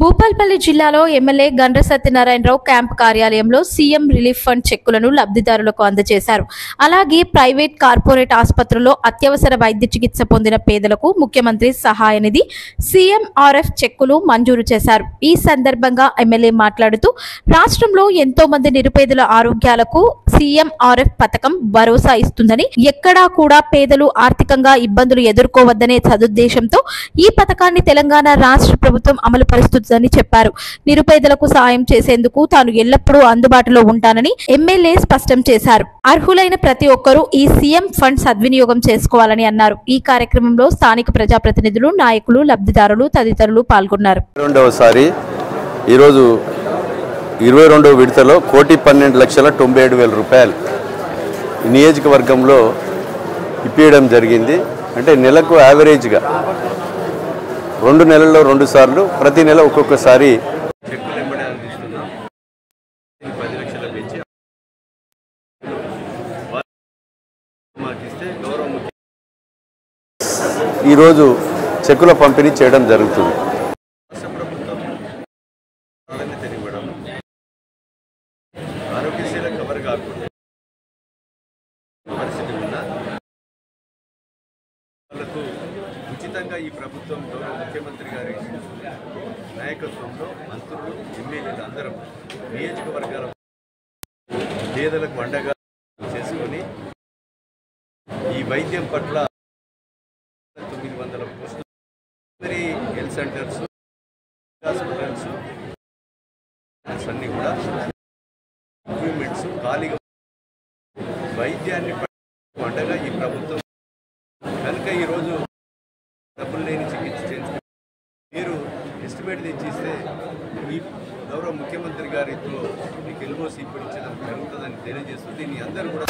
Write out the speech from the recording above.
భూపాల్పల్లి జిల్లాలో MLA Gandra Satyanarayana Rao camp కార్యాలయంలో CM relief fund చెక్కులను లబ్ధిదారులకు అందజేశారు. అలాగే ప్రైవేట్, కార్పొరేట్ ఆసుపత్రుల్లో అత్యవసర వైద్య చికిత్స పొందిన పేదలకు ముఖ్యమంత్రి సహాయ నిధి CMRF చెక్కులు మంజూరు చేశారు. ఈ సందర్భంగా ఎమ్మెల్యే మాట్లాడుతూ రాష్ట్రంలో ఎంతో మంది నిరుపేదల ఆరోగ్యాలకు CMRF పథకం భరోసా ఇస్తుందని, ఎక్కడా కూడా పేదలు ఆర్థికంగా ఇబ్బందులు ఎదుర్కోవద్దనే సదుద్దేశంతో ఈ పథకాన్ని తెలంగాణ రాష్ట్ర ప్రభుత్వం అమలు పరుస్తుందని చెప్పారు. నిరుపేదలకు సాయం చేసేందుకు తాను ఎల్లప్పుడూ అందుబాటులో ఉంటానని ఎమ్మెల్యే స్పష్టం చేశారు. అర్హులైన ప్రతి ఒక్కరూ ఈ సీఎం ఫండ్ సద్వినియోగం చేసుకోవాలని అన్నారు. ఈ కార్యక్రమంలో స్థానిక ప్రజాప్రతినిధులు, నాయకులు, లబ్ధిదారులు తదితరులు పాల్గొన్నారు. రెండవసారి ఈరోజు 22వ విడతలో 1,12,97,000 రూపాయలు నియోజకవర్గంలో ఇప్పించడం జరిగింది. అంటే నెలకు యావరేజ్గా 2 నెలల్లో 2 సార్లు, ప్రతి నెల ఒక్కొక్కసారి చెక్కులు ఇవ్వడం అందిస్తున్నాం. 10 లక్షల పెంచి మాకిస్తే గౌరవ ఈరోజు చెక్కుల పంపిణీ చేయడం జరుగుతుంది. రాష్ట్ర ప్రభుత్వం ప్రాధాన్యత ఇవ్వడం, ఆరోగ్యశ్రీ కవర్ కాకుండా పరిస్థితి ఉన్నా వాళ్లకు ఉచితంగా ఈ ప్రభుత్వం గౌరవ ముఖ్యమంత్రి గారి నాయకత్వంలో మంత్రులు, ఎమ్మెల్యేలు అందరం నియోజకవర్గాల పేదలకు అండగా చేసుకొని ఈ వైద్యం పట్ల 900 పోస్టులు, హెల్త్ సెంటర్స్, హాస్పిటల్స్ అన్నీ కూడా ఎక్విప్మెంట్స్ ఖాళీగా వైద్యాన్ని అండగా ఈ ప్రభుత్వం కనుక ఈరోజు డబ్బులు లేని చికిత్స చేయించుకుంటే మీరు ఎస్టిమేట్ తెచ్చిస్తే ఈ గౌరవ ముఖ్యమంత్రి గారితో మీకు ఎల్ఓసి ఇప్పించడం జరుగుతుందని తెలియజేస్తూ దీన్ని అందరూ కూడా